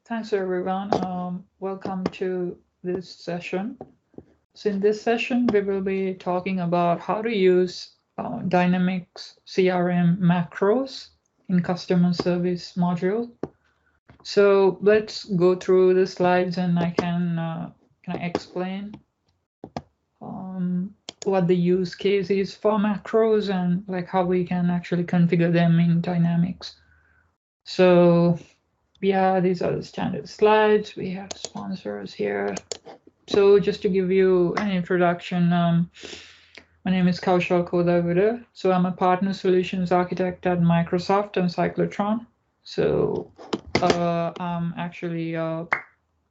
Thanks everyone. Welcome to this session. So in this session, we will be talking about how to use Dynamics CRM macros in customer service module. So let's go through the slides and I can I explain what the use case is for macros and like how we can actually configure them in Dynamics. So yeah, these are the standard slides. We have sponsors here. So just to give you an introduction, my name is Kaushal Kodagoda. So I'm a partner solutions architect at Microsoft and Cyclotron. So I'm actually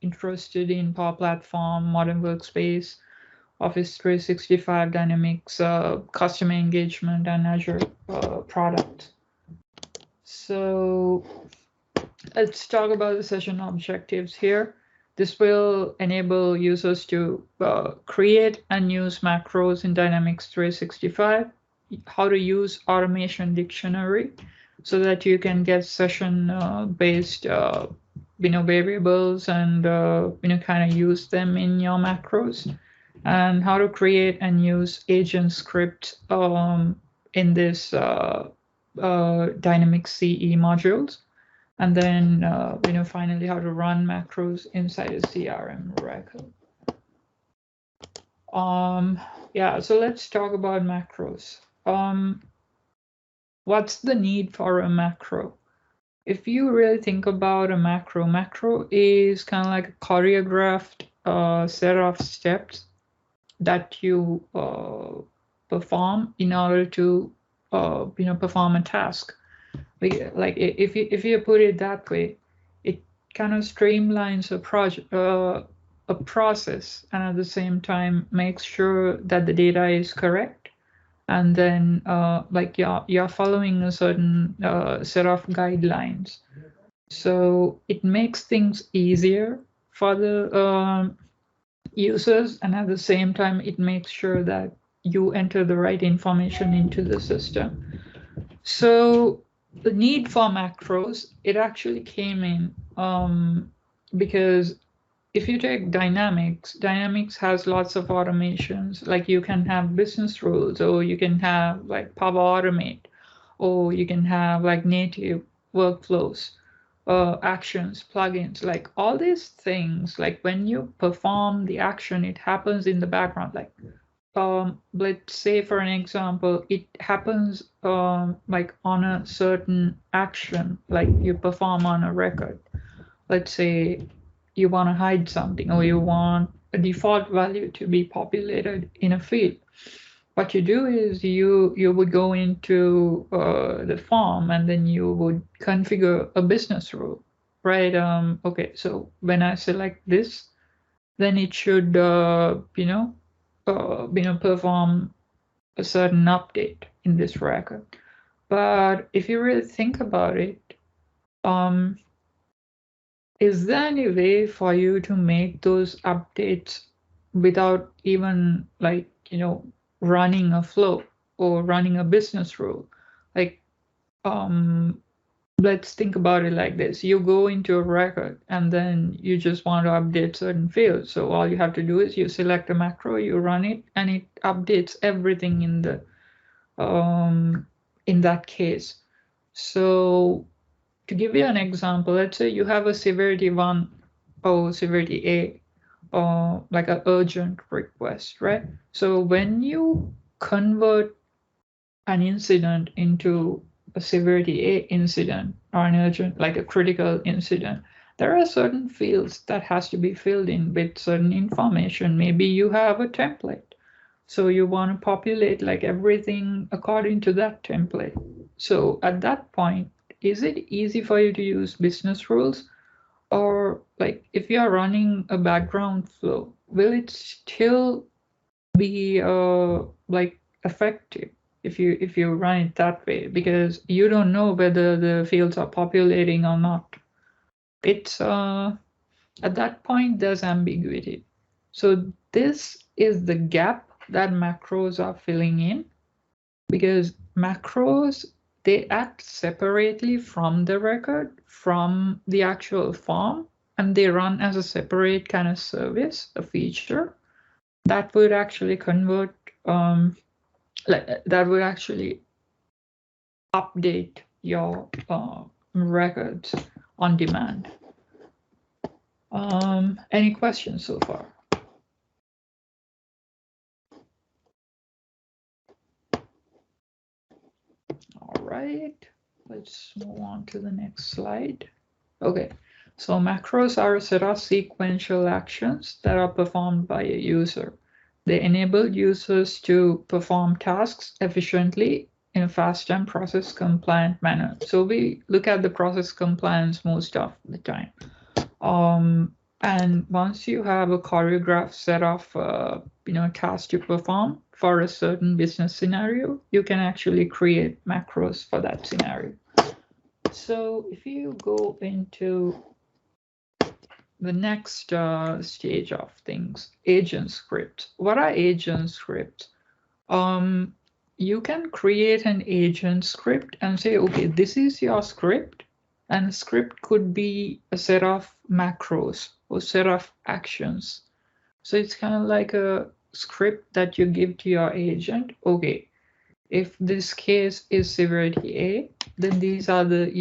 interested in Power Platform, Modern Workspace, Office 365 Dynamics, customer engagement, and Azure product. So let's talk about the session objectives here. This will enable users to create and use macros in Dynamics 365, how to use automation dictionary so that you can get session-based variables and kind of use them in your macros, and how to create and use agent scripts in this Dynamics CE modules. And then, finally, how to run macros inside a CRM record. Yeah, so let's talk about macros. What's the need for a macro? If you really think about a macro is kind of like a choreographed set of steps that you perform in order to, perform a task. Like if you put it that way, it kind of streamlines a project, a process, and at the same time makes sure that the data is correct, and then like you're following a certain set of guidelines. So it makes things easier for the users, and at the same time it makes sure that you enter the right information into the system. So the need for macros, it actually came in because if you take Dynamics has lots of automations. Like you can have business rules, or you can have like Power Automate, or you can have like native workflows, actions, plugins, like all these things. Like when you perform the action, it happens in the background. Like let's say for an example, it happens like on a certain action, like you perform on a record. Let's say you want to hide something, or you want a default value to be populated in a field. What you do is you would go into the form, and then you would configure a business rule, right? Okay, so when I select this, then it should perform a certain update in this record. But if you really think about it, is there any way for you to make those updates without even like, running a flow or running a business rule? Like, let's think about it like this. You go into a record and then you just want to update certain fields. So all you have to do is you select a macro, you run it, and it updates everything in that case. So to give you an example, let's say you have a severity 1 or severity A, or like an urgent request, right? So when you convert an incident into a severity A incident, or an urgent, like a critical incident, there are certain fields that has to be filled in with certain information. Maybe you have a template, so you want to populate like everything according to that template. So at that point, is it easy for you to use business rules? Or like if you are running a background flow, will it still be like effective if you run it that way? Because you don't know whether the fields are populating or not. It's at that point there's ambiguity. So this is the gap that macros are filling in, because macros, they act separately from the record, from the actual form, and they run as a separate kind of service, a feature that would actually convert, that would actually update your records on demand. Any questions so far? All right, let's move on to the next slide. Okay, so macros are a set of sequential actions that are performed by a user. They enable users to perform tasks efficiently in a fast and process compliant manner. So we look at the process compliance most of the time. And once you have a choreographed set of tasks to perform for a certain business scenario, you can actually create macros for that scenario. So if you go into the next stage of things, agent scripts. What are agent scripts? You can create an agent script and say, okay, this is your script. And a script could be a set of macros or set of actions. So it's kind of like a script that you give to your agent. Okay, if this case is severity A, then these are the,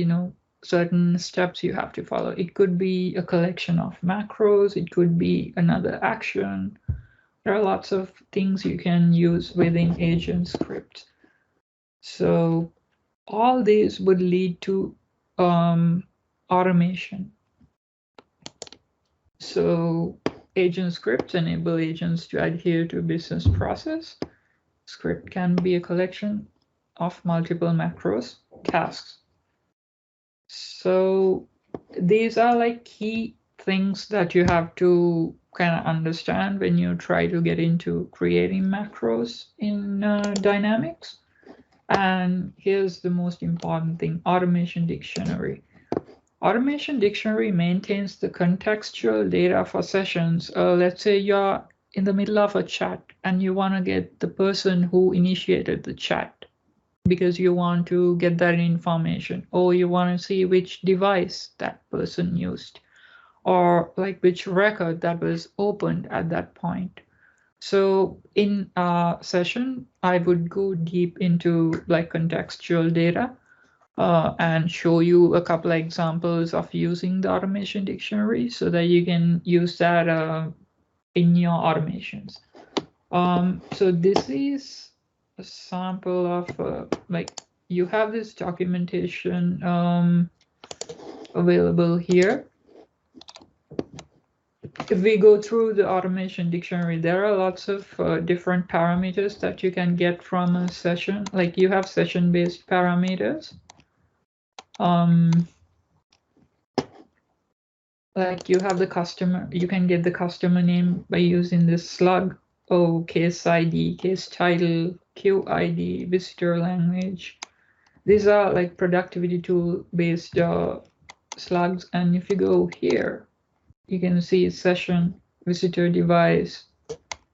certain steps you have to follow. It could be a collection of macros. It could be another action. There are lots of things you can use within agent script. So all these would lead to automation. So agent scripts enable agents to adhere to business process. Script can be a collection of multiple macros tasks. So these are like key things that you have to kind of understand when you try to get into creating macros in Dynamics. And here's the most important thing, automation dictionary. Automation dictionary maintains the contextual data for sessions. Let's say you're in the middle of a chat and you want to get the person who initiated the chat because you want to get that information, or you want to see which device that person used, or like which record that was opened at that point. So in a session, I would go deep into like contextual data and show you a couple of examples of using the automation dictionary so that you can use that in your automations. So this is a sample of like you have this documentation available here. If we go through the automation dictionary, there are lots of different parameters that you can get from a session. Like you have session-based parameters. Like you have the customer, you can get the customer name by using this slug. Oh, case ID, case title, queue ID, visitor language. These are like productivity tool based slugs. And if you go here, you can see session, visitor device,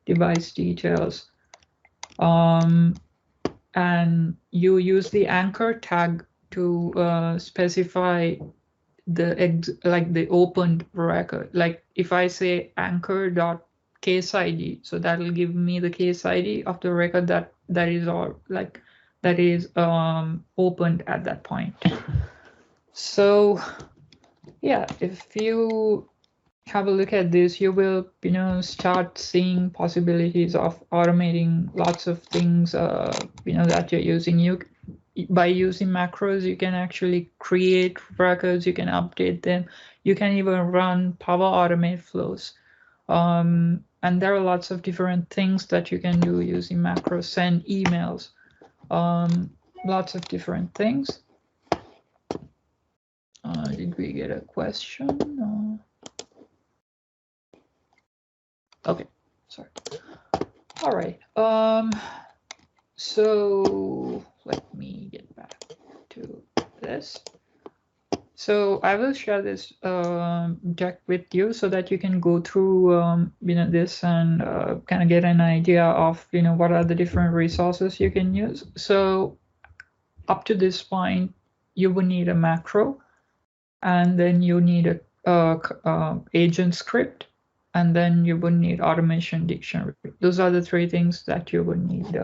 device details. And you use the anchor tag to specify the opened record. Like if I say anchor dot case ID, so that'll give me the case ID of the record that is opened at that point. So yeah, if you have a look at this, you will start seeing possibilities of automating lots of things that you're using. By using macros, you can actually create records, you can update them, you can even run Power Automate flows. And there are lots of different things that you can do using macros, send emails, lots of different things. Did we get a question? Okay, sorry. All right. So let me get back to this. So I will share this deck with you so that you can go through this and kind of get an idea of what are the different resources you can use. So up to this point, you would need a macro, and then you need a agent script, and then you would need automation dictionary. Those are the three things that you would need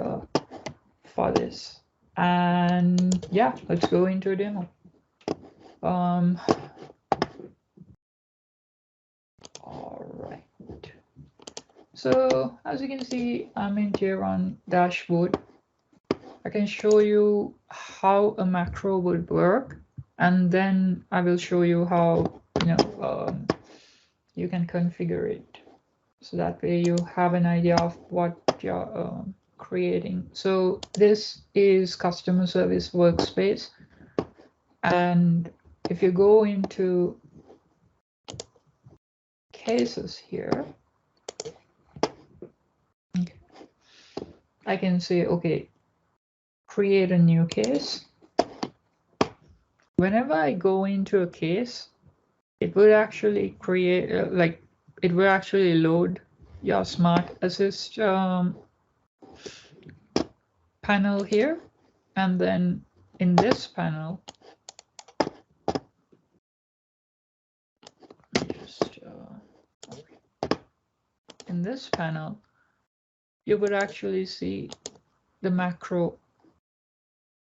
for this. And yeah, let's go into a demo. All right. So as you can see, I'm in here on dashboard. I can show you how a macro would work, and then I will show you how you can configure it. So that way you have an idea of what you're creating. So this is customer service workspace. And if you go into cases here, I can say, okay, create a new case. Whenever I go into a case, it will actually create, it will actually load your Smart Assist panel here. And then in this panel, in this panel, you would actually see the macro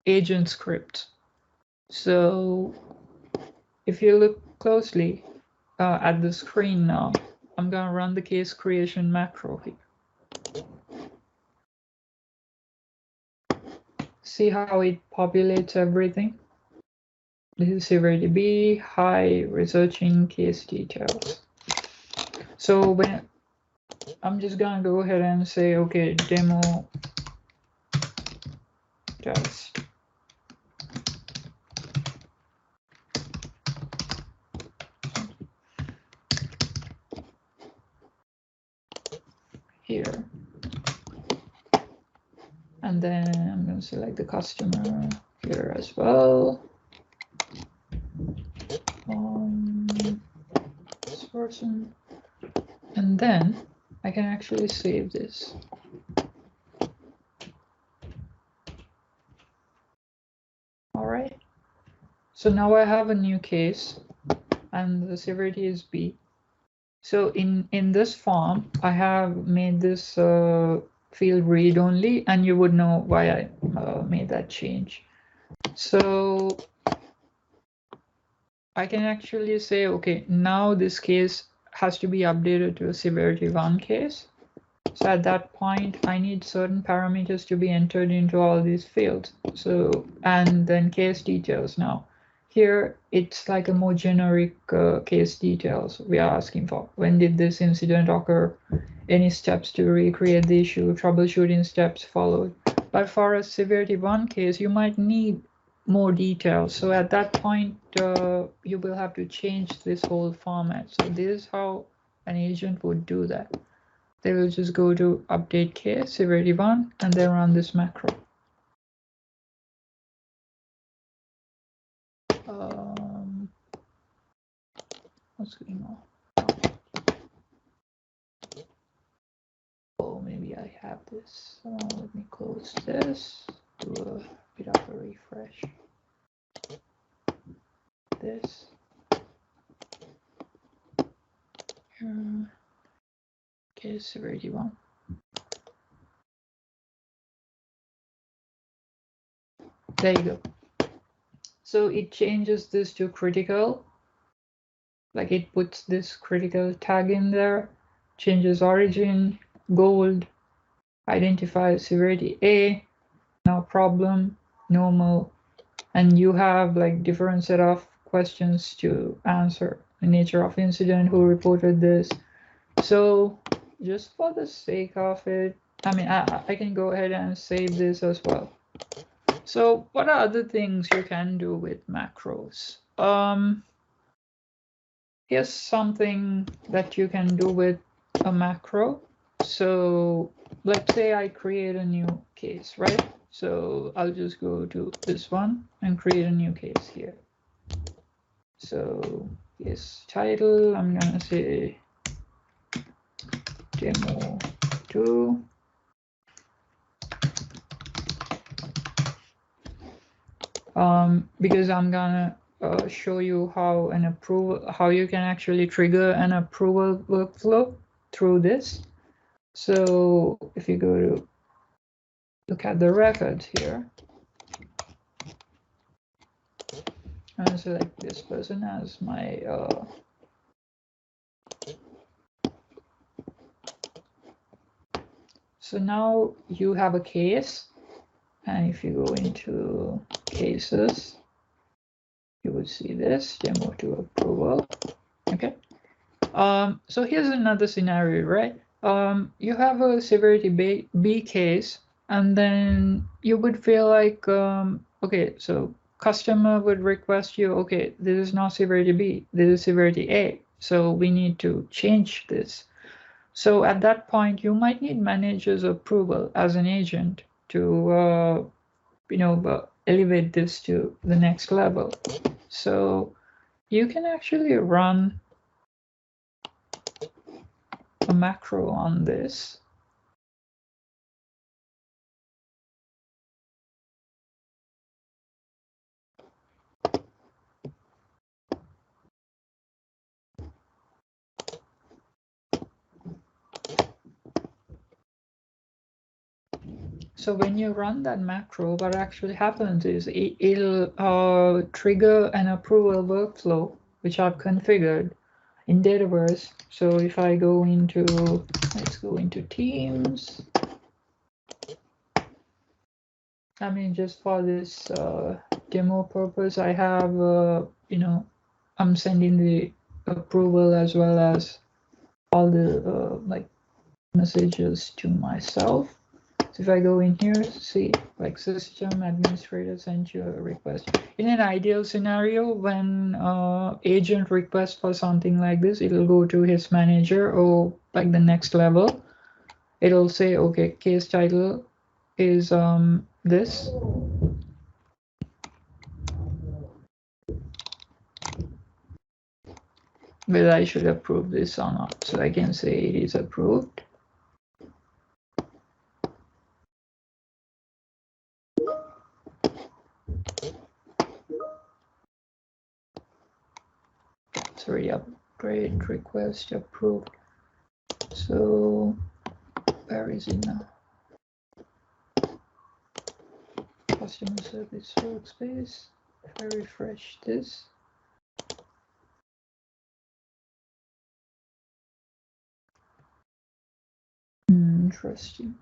agent script. So if you look closely at the screen now, I'm going to run the case creation macro here. See how it populates everything? This is severity B, high, researching case details. So when I'm just going to go ahead and say, okay, demo test. Here. And then I'm going to select the customer here as well. This person. And then I can actually save this. All right. So now I have a new case and the severity is B. So in this form, I have made this field read only, and you would know why I made that change. So I can actually say, okay, now this case has to be updated to a severity 1 case. So at that point, I need certain parameters to be entered into all these fields. So, and then case details now. Here, it's like a more generic case details we are asking for. When did this incident occur? Any steps to recreate the issue? Troubleshooting steps followed. But for a severity 1 case, you might need more details. So at that point, you will have to change this whole format. So this is how an agent would do that. They will just go to update case, severity 1, and then run this macro. What's going on? Oh, maybe I have this. Let me close this, do a bit of a refresh. This. Case severity 1. There you go. So it changes this to critical. Like it puts this critical tag in there, changes origin, gold, identifies severity A, now problem, normal, and you have like different set of questions to answer. The nature of incident, who reported this. So just for the sake of it, I mean, I can go ahead and save this as well. So what are other things you can do with macros? Here's something that you can do with a macro. So let's say I create a new case, right? So I'll just go to this one and create a new case here. So case title, I'm gonna say demo 2. Because I'm gonna show you how you can actually trigger an approval workflow through this. So if you go to look at the records here, and select this person as my so now you have a case, and if you go into cases, you would see this demo to approval. Okay. So here's another scenario, right? You have a severity B case, and then you would feel like, okay, so customer would request you, okay, this is not severity B, this is severity A. So we need to change this. So at that point, you might need manager's approval as an agent to, elevate this to the next level. So you can actually run a macro on this. So when you run that macro, what actually happens is it'll trigger an approval workflow, which I've configured in Dataverse. So if I go into, let's go into Teams. I mean, just for this demo purpose, I have, I'm sending the approval as well as all the like messages to myself. So if I go in here, see, like system administrator sent you a request. In an ideal scenario, when agent requests for something like this, it'll go to his manager or like the next level. It'll say, okay, case title is this. Whether I should approve this or not. So I can say it is approved. Sorry, upgrade request approved. So where is it now? Customer service workspace. If I refresh this, interesting.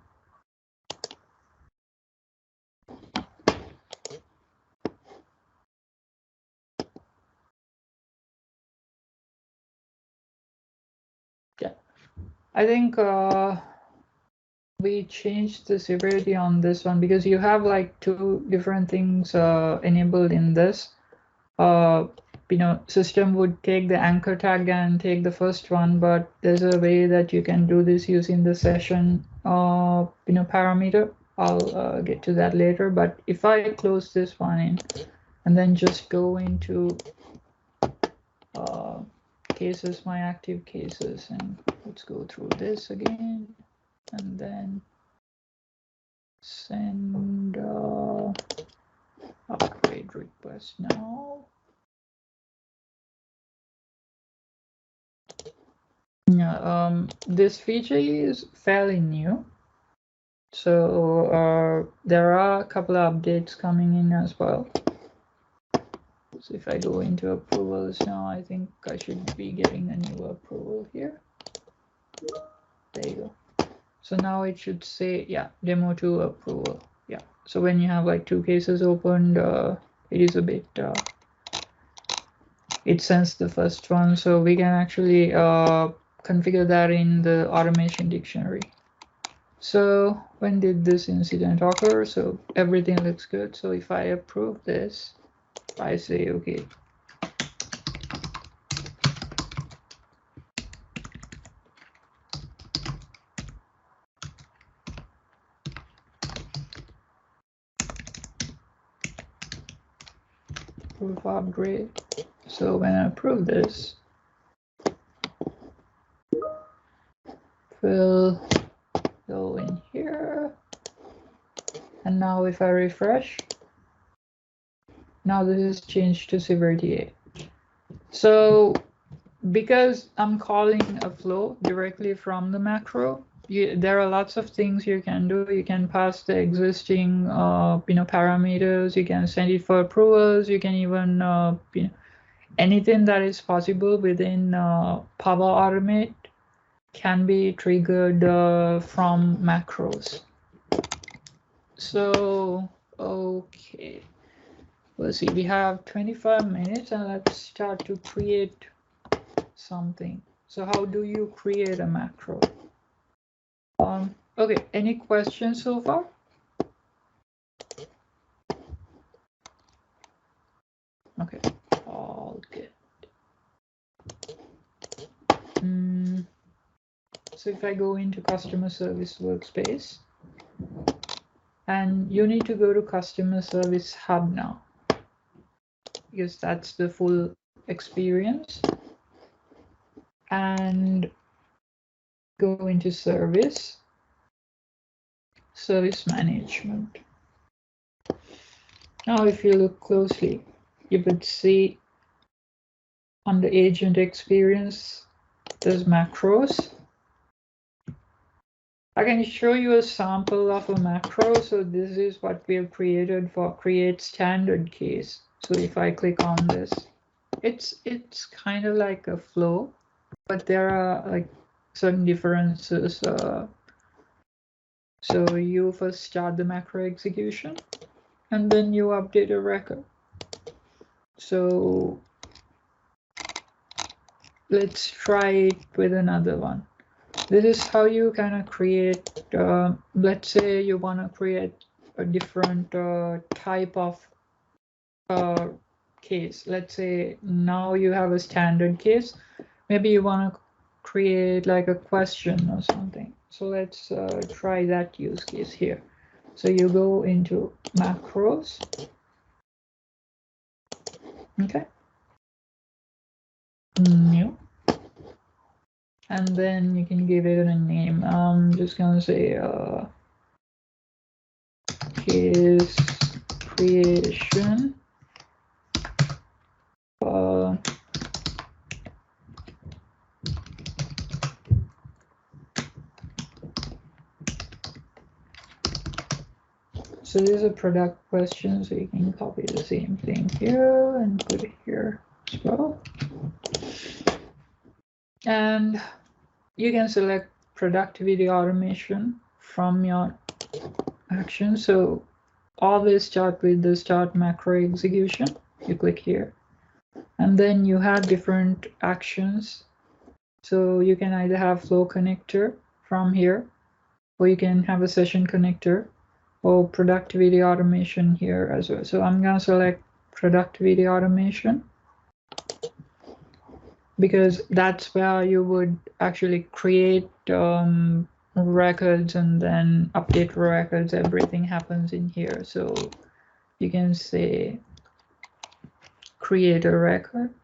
Yeah, I think we changed the severity on this one because you have like two different things enabled in this. System would take the anchor tag and take the first one, but there's a way that you can do this using the session parameter. I'll get to that later, but if I close this one in and then just go into cases, my active cases, and let's go through this again, and then send upgrade request now. Yeah, this feature is fairly new, so there are a couple of updates coming in as well. So if I go into approvals now, I think I should be getting a new approval here. There you go. So now it should say, yeah, demo 2 approval. Yeah. So when you have like two cases opened, it is a bit, it sends the first one. So we can actually configure that in the automation dictionary. So when did this incident occur? So everything looks good. So if I approve this, I say, okay. Approve upgrade. So when I approve this, we'll go in here. And now if I refresh, Now this is changed to severity A. So because I'm calling a flow directly from the macro, there are lots of things you can do. You can pass the existing parameters. You can send it for approvals. You can even anything that is possible within Power Automate can be triggered from macros. So okay, let's see, we have 25 minutes and let's start to create something. So how do you create a macro? Okay, any questions so far? Okay, all good. So if I go into customer service workspace, and you need to go to customer service hub now, because that's the full experience, and go into service management. Now if you look closely, you would see on the agent experience there's macros. I can show you a sample of a macro. So this is what we have created for create standard case. So if I click on this, it's kind of like a flow, but there are like certain differences. So you first start the macro execution and then you update a record. So let's try it with another one. This is how you kind of create, let's say you want to create a different type of case. Let's say now you have a standard case. Maybe you want to create like a question or something. So let's try that use case here. So you go into macros. Okay. New. And then you can give it a name. I'm just gonna say case creation. So this is a product question, so you can copy the same thing here and put it here as well. And you can select productivity automation from your action. So always start with the start macro execution. You click here. And then you have different actions. So you can either have flow connector from here, or you can have a session connector, or productivity automation here as well. So I'm going to select productivity automation because that's where you would actually create records and then update records. Everything happens in here. So you can say create a record.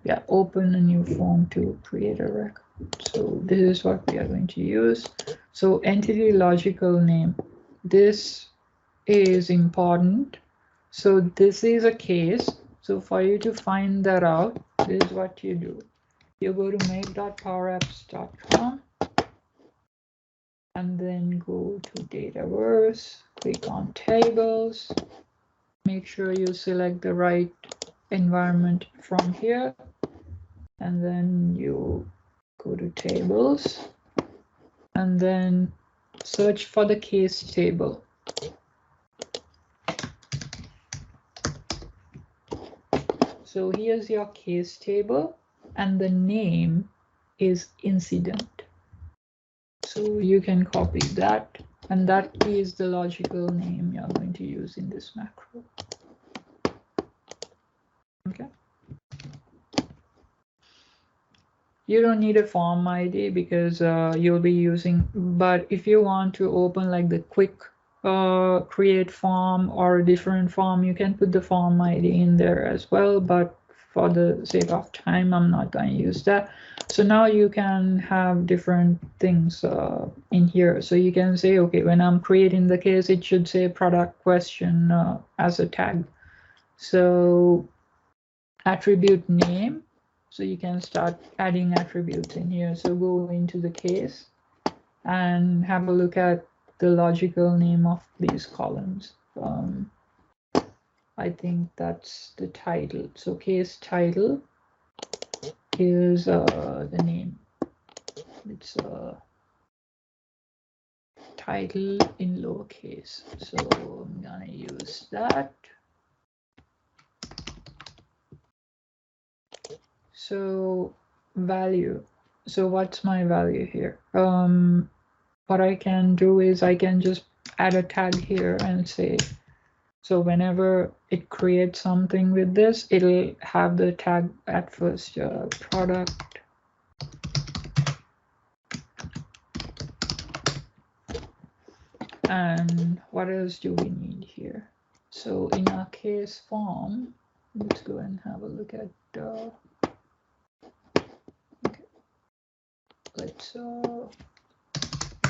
Yeah, open a new form to create a record. So this is what we are going to use. So entity logical name, this is important. So this is a case. So for you to find that out, this is what you do. You go to make.powerapps.com and then go to Dataverse, click on tables, make sure you select the right environment from here, and then you go to tables and then search for the case table. So here's your case table and the name is incident. So you can copy that, and that is the logical name you're going to use in this macro. Okay. You don't need a form ID because you'll be using, but if you want to open like the quick create form or a different form, you can put the form ID in there as well. But for the sake of time, I'm not going to use that. So now you can have different things in here. So you can say, okay, when I'm creating the case, it should say product question as a tag. So attribute name. So you can start adding attributes in here. So go into the case and have a look at the logical name of these columns. I think that's the title. So case title is the name. It's title in lowercase. So I'm gonna use that. So value. So what's my value here? What I can do is I can just add a tag here and say, so whenever it creates something with this, it'll have the tag at first, product. And what else do we need here? So in our case form, let's go and have a look at, okay. Let's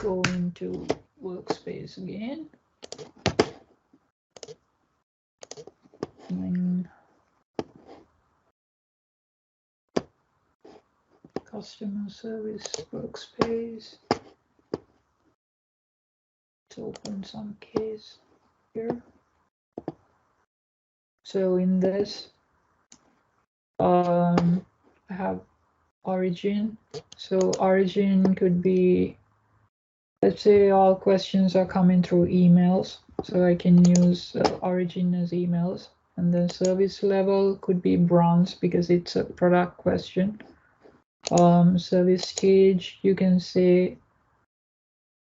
go into workspace again. And customer service workspace. Let's open some case here. So in this, I have origin. So origin could be, let's say all questions are coming through emails. So I can use origin as emails. And then service level could be bronze because it's a product question. Service stage, you can say,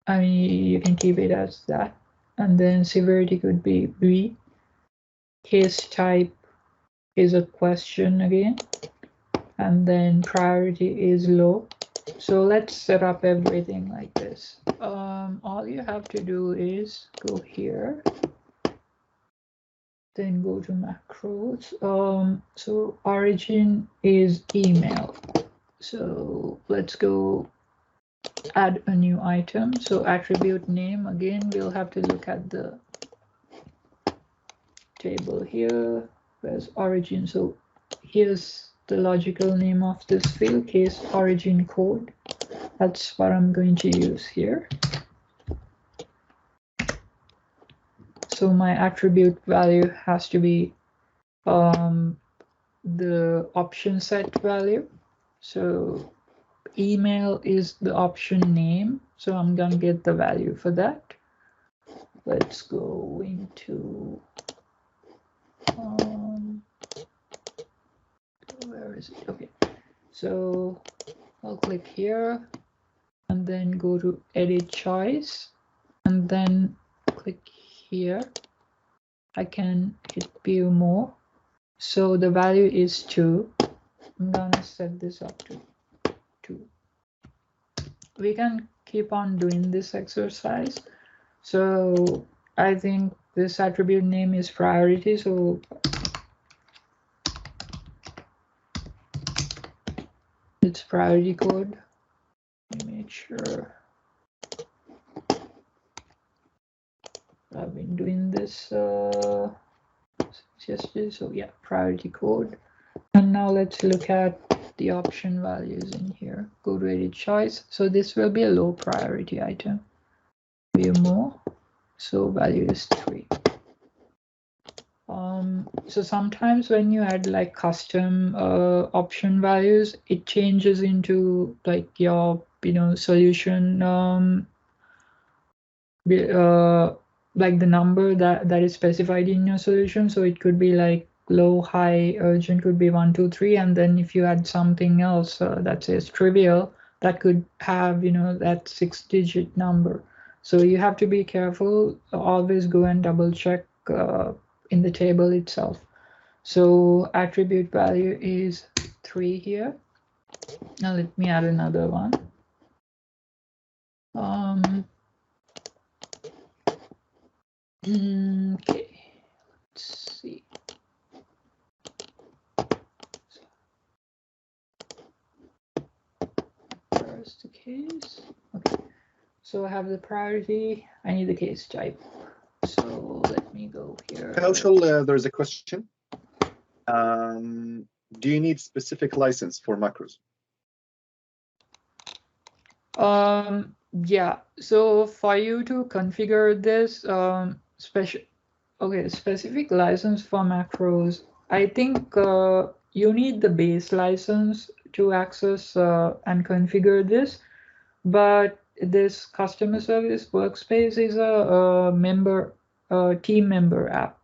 I mean, you can keep it as that. And then severity could be B. Case type is a question again. And then priority is low. So let's set up everything like this. All you have to do is go here, then go to macros. So origin is email. So let's go add a new item. So attribute name, again, we'll have to look at the table here. Where's origin? So here's the logical name of this field, case origin code. That's what I'm going to use here. So my attribute value has to be the option set value. So email is the option name. So I'm going to get the value for that. Let's go into, where is it? Okay. So I'll click here and then go to edit choice and then click here. I can hit view more. So the value is 2. I'm gonna set this up to 2. We can keep on doing this exercise. So I think this attribute name is priority. So it's priority code. Let me make sure I've been doing this yesterday. So yeah, priority code. And now let's look at the option values in here. Go to edit choice. So this will be a low priority item. View more. So value is 3. So sometimes when you add like custom option values, it changes into like your solution like the number that is specified in your solution. So it could be like low, high, urgent could be 1, 2, 3, and then if you add something else that says trivial, that could have that 6-digit number. So you have to be careful. Always go and double check in the table itself. So attribute value is 3 here. Now let me add another one. Okay, let's see. case. Okay, so I have the priority. I need the case type. So let me go here. Kaushal, there's a question. Do you need specific license for macros? Yeah, so for you to configure this specific license for macros, I think you need the base license to access and configure this, but this customer service workspace is a team member app.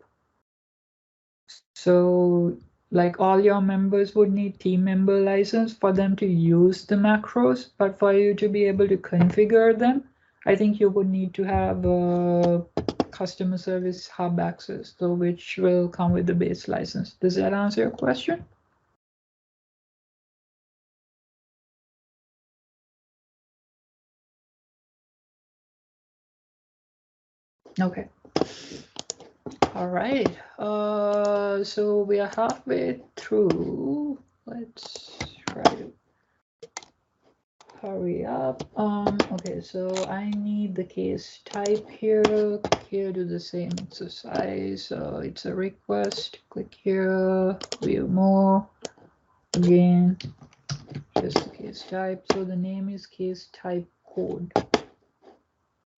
So like all your members would need team member license for them to use the macros, but for you to be able to configure them, I think you would need to have a customer service hub access, so which will come with the base license. Does that answer your question? Okay. All right. So we are halfway through. Let's try to hurry up. Okay, so I need the case type here. Click here, do the same exercise. It's a request. Click here, view more. Again, here's the case type. So the name is case type code,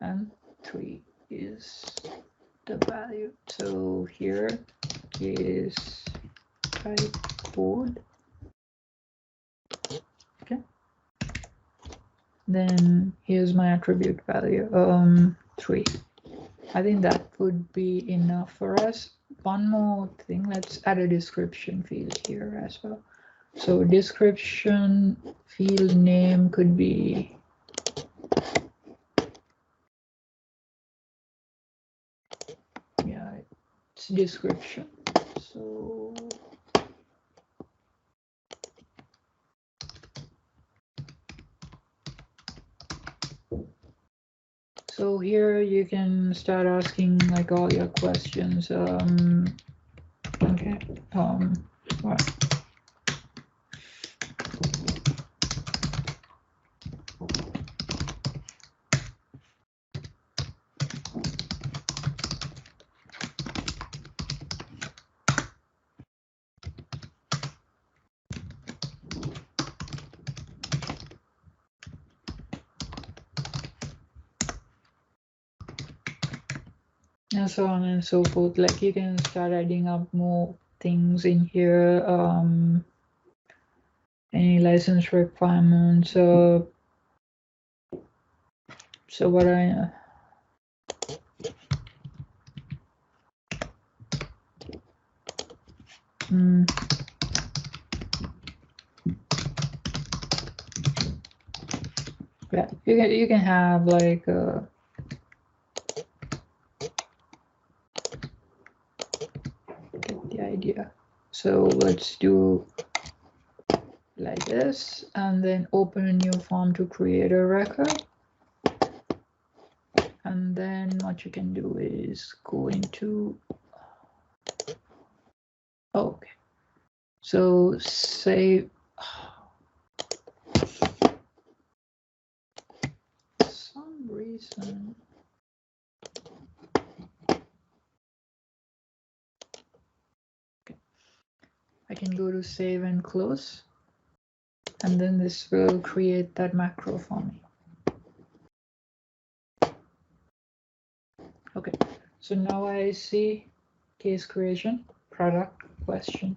and 3 is the value. So here is type code. Okay. Then here's my attribute value, 3. I think that would be enough for us. One more thing, let's add a description field here as well. So description field name could be it's description. So here you can start asking like all your questions. Okay. What? And so on and so forth. Like you can start adding up more things in here. Any license requirements. So what I yeah, you can have like get the idea. So let's do like this, and then open a new form to create a record. And then what you can do is go into, okay, so say some reason I can go to save and close, and then this will create that macro for me. Okay, so now I see case creation, product, question.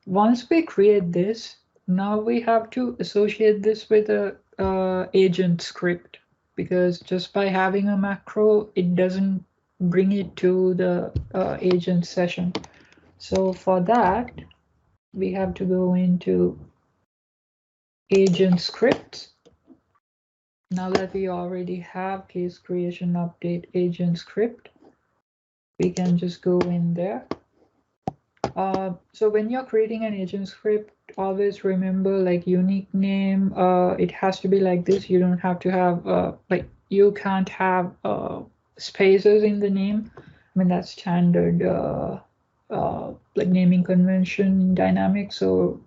Once we create this, now we have to associate this with a agent script, because just by having a macro, it doesn't bring it to the agent session. So for that, we have to go into agent scripts. Now that we already have case creation update agent script, we can just go in there. So when you're creating an agent script, always remember like unique name. It has to be like this. You don't have to have like you can't have spaces in the name. I mean that's standard like naming convention in Dynamics. So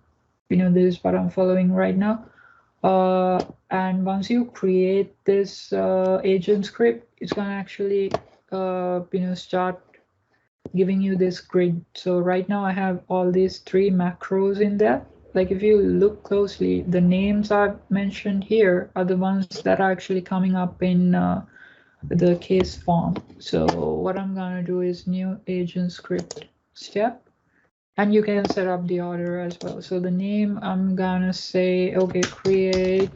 you know this is what I'm following right now. And once you create this agent script, it's going to actually start giving you this grid. So right now I have all these 3 macros in there. Like if you look closely, the names I've mentioned here are the ones that are actually coming up in the case form. So what I'm gonna do is new agent script step, and you can set up the order as well. So the name, I'm gonna say, okay, create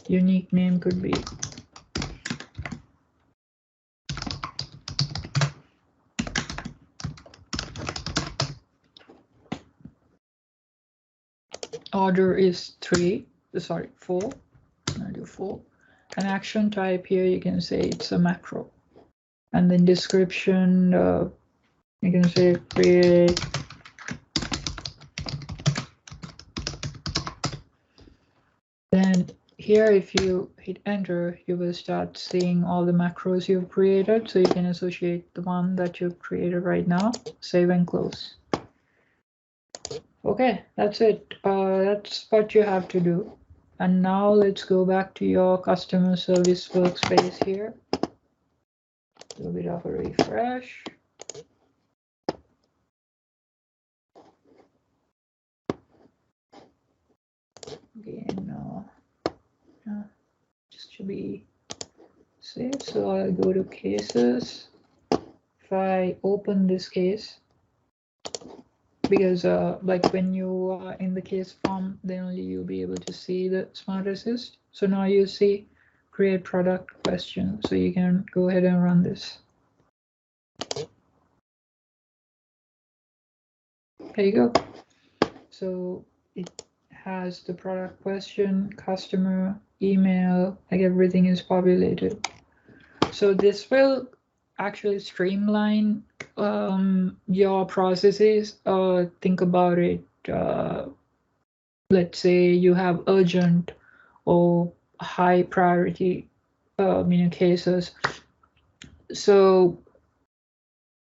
unique name could be order is 4. I'll do 4. An action type here, you can say it's a macro. And then description, you can say create then here if you hit enter, you will start seeing all the macros you've created, so you can associate the one that you've created right now. Save and close. Okay, that's it. That's what you have to do. And now let's go back to your customer service workspace here. Do a bit of a refresh. Again, just to be safe, so I'll go to cases. If I open this case, because like when you are in the case form, then only you'll be able to see the smart assist. So now you see create product question, so you can go ahead and run this. There you go. So it has the product question, customer, email, like everything is populated. So this will actually streamline your processes. Think about it. Let's say you have urgent or high priority cases. So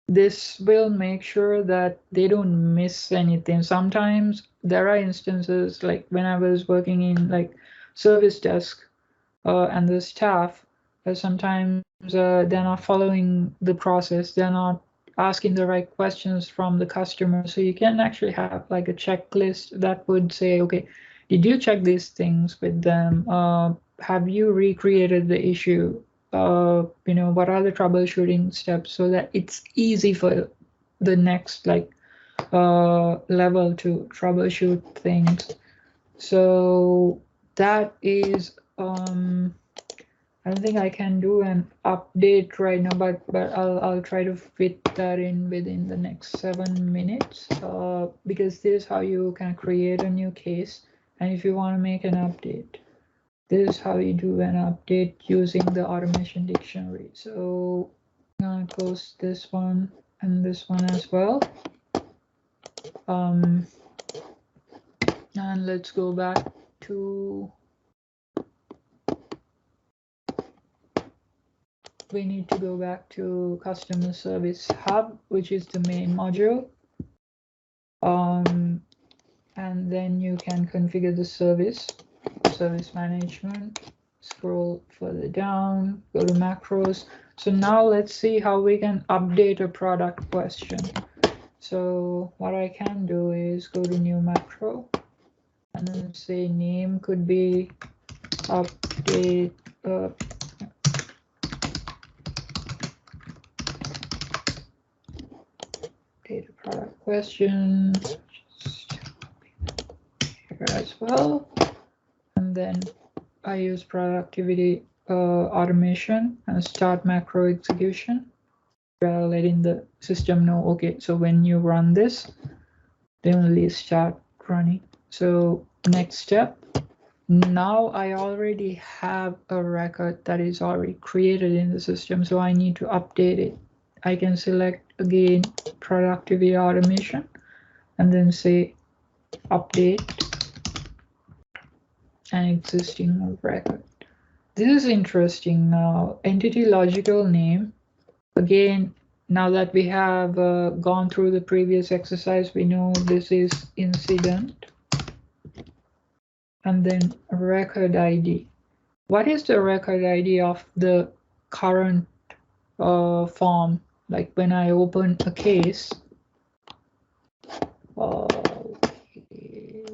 this will make sure that they don't miss anything. Sometimes there are instances, like when I was working in like service desk and the staff, sometimes they're not following the process, they're not asking the right questions from the customer. So you can actually have like a checklist that would say, okay, did you check these things with them? Have you recreated the issue? What are the troubleshooting steps, so that it's easy for the next level to troubleshoot things. So that is I don't think I can do an update right now, but I'll try to fit that in within the next 7 minutes, because this is how you can create a new case. And if you want to make an update, this is how you do an update using the automation dictionary. So I'm gonna close this one and this one as well. And let's go back to, we need to go back to customer service hub, which is the main module. And then you can configure the service management, scroll further down, go to macros. So now let's see how we can update a product question. So what I can do is go to new macro and then say name could be update data product question here as well. And then I use productivity automation and start macro execution, letting the system know, okay, so when you run this, they only start running. So next step, now I already have a record that is already created in the system, so I need to update it. I can select again productivity automation and then say update an existing record. This is interesting now. Entity logical name. Again, now that we have gone through the previous exercise, we know this is incident and then record ID. What is the record ID of the current form? Like when I open a case, okay,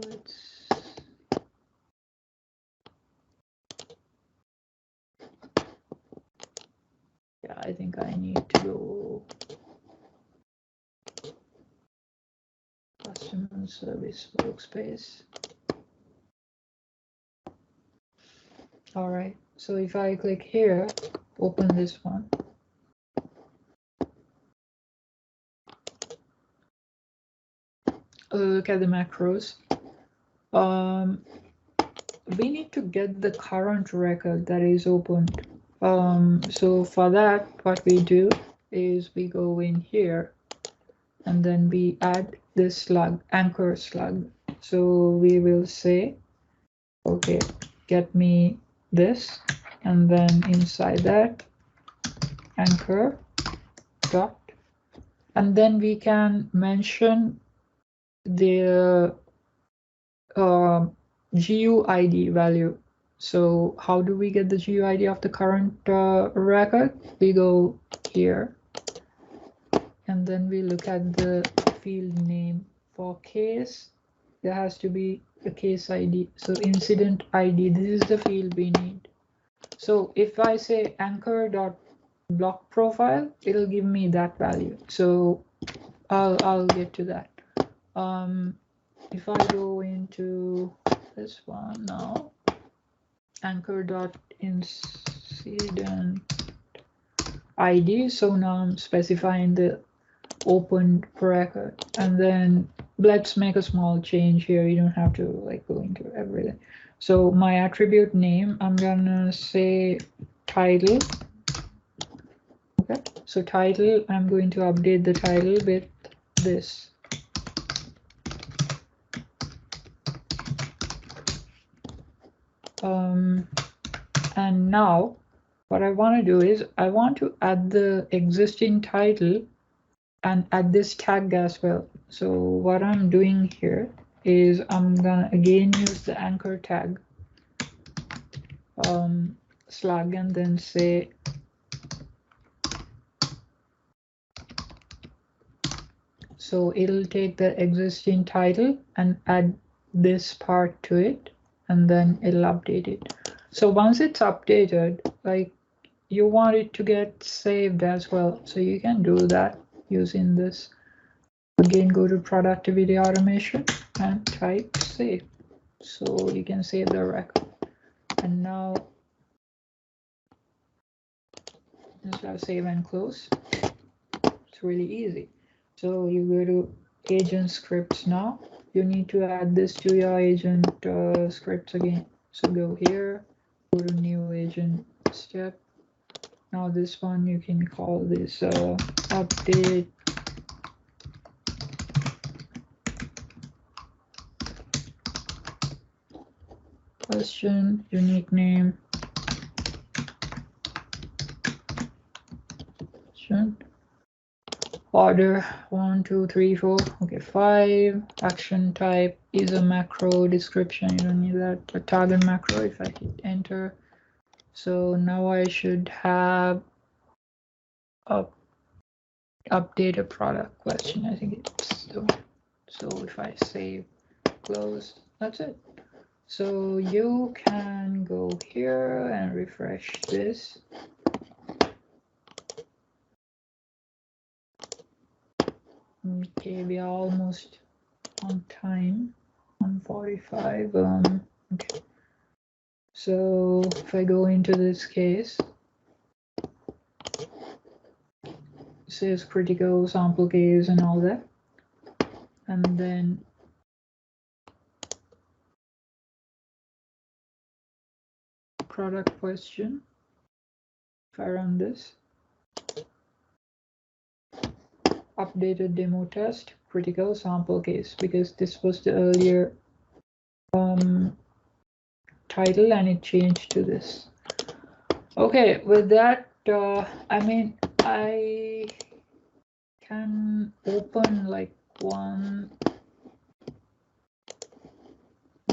yeah, I think I need to go customer service workspace. All right, so if I click here, open this one. Look at the macros. We need to get the current record that is opened. So for that, what we do is we go in here and then we add this slug, anchor slug. So we will say, okay, get me this, and then inside that, anchor dot, and then we can mention the GUID value. So how do we get the GUID of the current record? We go here and then we look at the field name. For case, there has to be a case ID. So incident ID, this is the field we need. So if I say anchor.block profile, it'll give me that value. So I'll get to that. If I go into this one now, anchor.incident ID, so now I'm specifying the opened record, and then let's make a small change here. You don't have to like go into everything. So my attribute name, I'm gonna say title. Okay, so title, I'm going to update the title with this. And now what I want to do is I want to add the existing title and add this tag as well. So what I'm doing here is I'm gonna again use the anchor tag slug and then say so it'll take the existing title and add this part to it, and then it'll update it. So once it's updated, like you want it to get saved as well, so you can do that using this. Again, go to productivity automation and type save, so you can save the record. And now instead of save and close, it's really easy. So you go to agent scripts. Now you need to add this to your agent scripts again. So go here, go to new agent step. Now this one you can call this update question, unique name, question, order 1 2 3 4, okay, 5, action type is a macro, description, you don't need that, a target macro. If I hit enter, so now I should have a update a product question. I think it's so if I save, close, that's it. So you can go here and refresh this. Okay, we are almost on time, 1:45. Okay, so if I go into this case, it says critical sample case and all that, and then product question. If I run this, updated demo test, critical sample case, because this was the earlier title and it changed to this. Okay, with that, I mean, I can open like one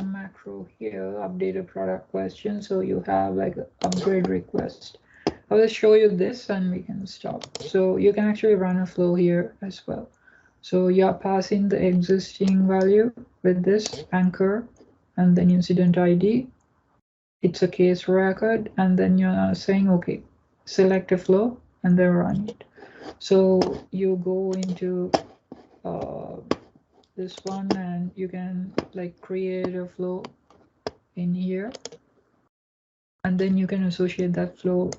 macro here, update a product question. So you have like an upgrade request. I will show you this and we can stop. So you can actually run a flow here as well. So you're passing the existing value with this anchor and then incident ID. It's a case record, and then you're saying, okay, select a flow and then run it. So you go into this one and you can like create a flow in here, and then you can associate that flow.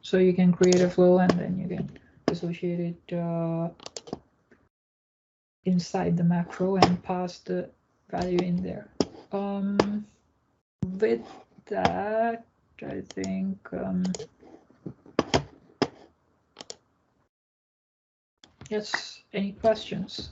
So you can create a flow and then you can associate it inside the macro and pass the value in there. With that, I think yes, any questions?